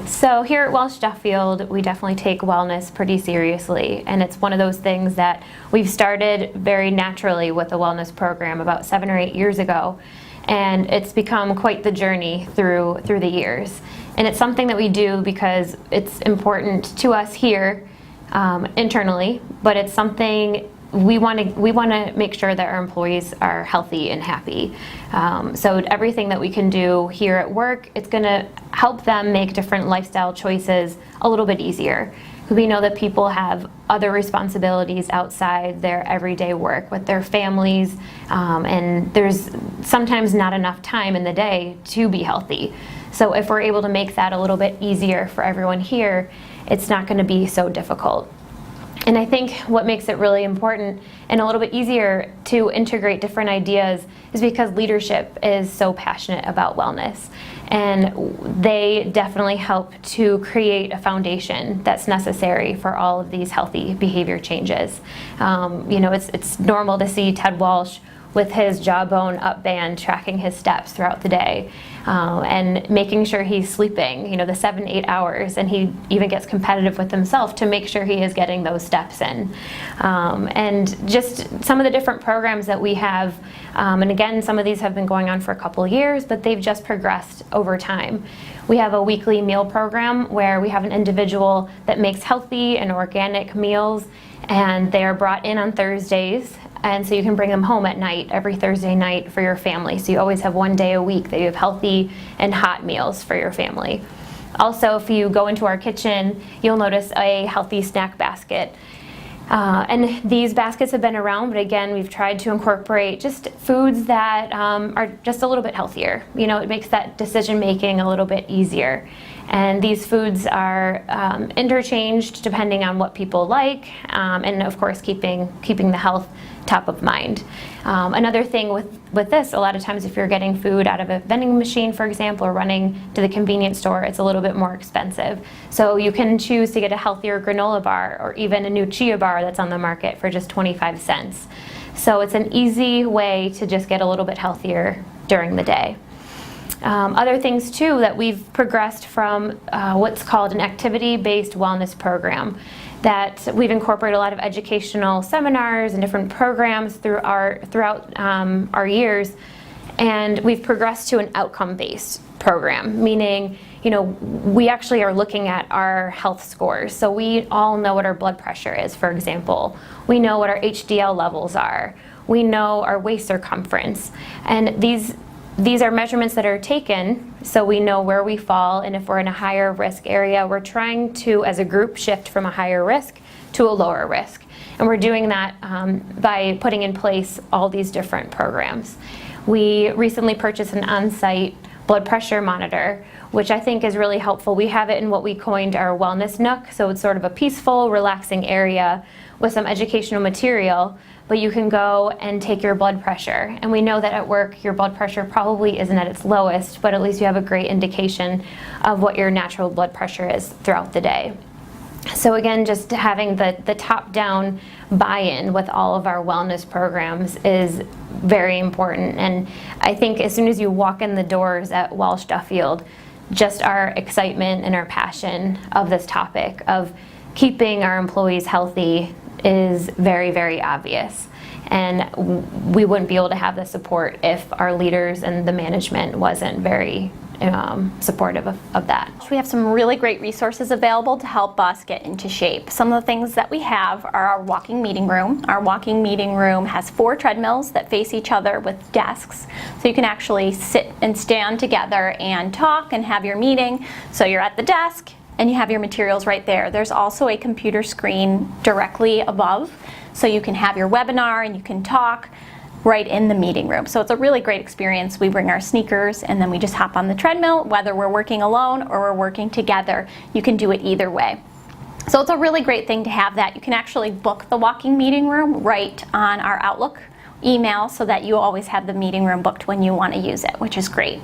So here at Welsh Duffield, we definitely take wellness pretty seriously, and it's one of those things that we've started very naturally with the wellness program about 7 or 8 years ago, and it's become quite the journey through the years. And it's something that we do because it's important to us here internally, but it's something we want to make sure that our employees are healthy and happy. So everything that we can do here at work, it's going to help them make different lifestyle choices a little bit easier. We know that people have other responsibilities outside their everyday work with their families, and there's sometimes not enough time in the day to be healthy. So if we're able to make that a little bit easier for everyone here, it's not going to be so difficult. And I think what makes it really important and a little bit easier to integrate different ideas is because leadership is so passionate about wellness. And they definitely help to create a foundation that's necessary for all of these healthy behavior changes. It's normal to see Ted Walsh with his Jawbone Up band tracking his steps throughout the day and making sure he's sleeping, the 7-8 hours, and he even gets competitive with himself to make sure he is getting those steps in. And just some of the different programs that we have, and again, some of these have been going on for a couple of years, but they've just progressed over time. We have a weekly meal program where we have an individual that makes healthy and organic meals, and they are brought in on Thursdays. And so you can bring them home at night, every Thursday night for your family. So you always have one day a week that you have healthy and hot meals for your family. Also, if you go into our kitchen, you'll notice a healthy snack basket. And these baskets have been around, but again, we've tried to incorporate just foods that are just a little bit healthier. It makes that decision making a little bit easier. And these foods are interchanged depending on what people like, and of course keeping the health top of mind. Another thing with this, a lot of times if you're getting food out of a vending machine, for example, or running to the convenience store, it's a little bit more expensive. So you can choose to get a healthier granola bar or even a new chia bar that's on the market for just 25 cents. So it's an easy way to just get a little bit healthier during the day. Other things too that we've progressed from what's called an activity-based wellness program, that we've incorporated a lot of educational seminars and different programs throughout our years, and we've progressed to an outcome-based program, meaning we actually are looking at our health scores. So we all know what our blood pressure is, for example. We know what our HDL levels are. We know our waist circumference, and these are measurements that are taken so we know where we fall, and if we're in a higher risk area, we're trying to, as a group, shift from a higher risk to a lower risk. And we're doing that by putting in place all these different programs. We recently purchased an on-site blood pressure monitor, which I think is really helpful. We have it in what we coined our wellness nook, so it's sort of a peaceful, relaxing area with some educational material, but you can go and take your blood pressure. And we know that at work your blood pressure probably isn't at its lowest, but at least you have a great indication of what your natural blood pressure is throughout the day. So again, just having the top-down buy-in with all of our wellness programs is very important. And I think as soon as you walk in the doors at Welsh Duffield, just our excitement and our passion of this topic of keeping our employees healthy is very, very obvious. And we wouldn't be able to have the support if our leaders and the management wasn't very supportive of that. We have some really great resources available to help us get into shape. Some of the things that we have are our walking meeting room. Our walking meeting room has 4 treadmills that face each other with desks, so you can actually sit and stand together and talk and have your meeting. So you're at the desk and you have your materials right there. There's also a computer screen directly above, so you can have your webinar and you can talk right in the meeting room. So it's a really great experience. We bring our sneakers and then we just hop on the treadmill, whether we're working alone or we're working together. You can do it either way. So it's a really great thing to have that. You can actually book the walking meeting room right on our Outlook email so that you always have the meeting room booked when you want to use it, which is great.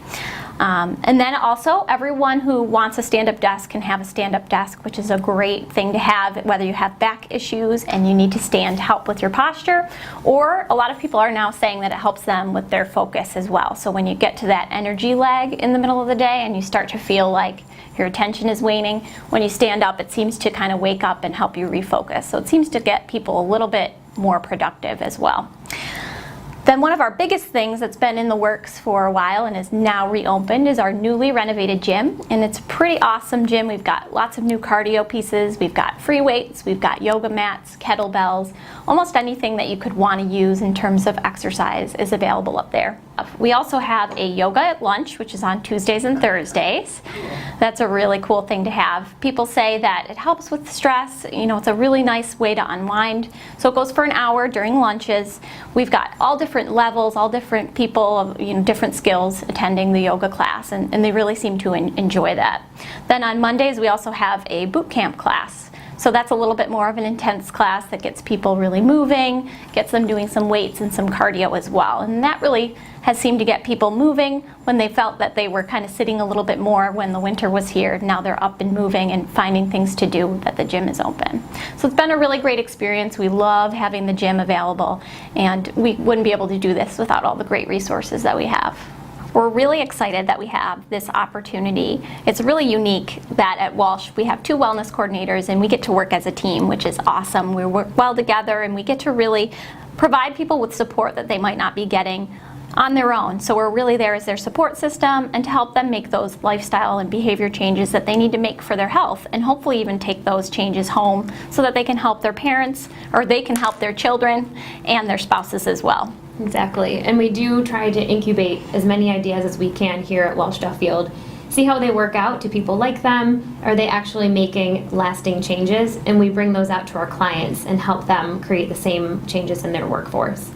And then also, everyone who wants a stand-up desk can have a stand-up desk, which is a great thing to have, whether you have back issues and you need to stand to help with your posture, or a lot of people are now saying that it helps them with their focus as well. So when you get to that energy lag in the middle of the day and you start to feel like your attention is waning, when you stand up, it seems to kind of wake up and help you refocus. So it seems to get people a little bit more productive as well. Then one of our biggest things that's been in the works for a while and is now reopened is our newly renovated gym. And it's a pretty awesome gym. We've got lots of new cardio pieces. We've got free weights. We've got yoga mats, kettlebells. Almost anything that you could want to use in terms of exercise is available up there. We also have a yoga at lunch, which is on Tuesdays and Thursdays. That's a really cool thing to have. People say that it helps with stress. You know, it's a really nice way to unwind. So it goes for an hour during lunches. We've got all different levels, all different people of, you know, different skills attending the yoga class, and they really seem to enjoy that. Then on Mondays, we also have a boot camp class. So that's a little bit more of an intense class that gets people really moving, gets them doing some weights and some cardio as well. And that really has seemed to get people moving when they felt that they were kind of sitting a little bit more when the winter was here. Now they're up and moving and finding things to do that the gym is open. So it's been a really great experience. We love having the gym available, and we wouldn't be able to do this without all the great resources that we have. We're really excited that we have this opportunity. It's really unique that at Walsh we have 2 wellness coordinators and we get to work as a team, which is awesome. We work well together and we get to really provide people with support that they might not be getting on their own. So we're really there as their support system and to help them make those lifestyle and behavior changes that they need to make for their health, and hopefully even take those changes home so that they can help their parents, or they can help their children and their spouses as well. Exactly, and we do try to incubate as many ideas as we can here at Walsh Duffield. See how they work out. Do people like them? Are they actually making lasting changes? And we bring those out to our clients and help them create the same changes in their workforce.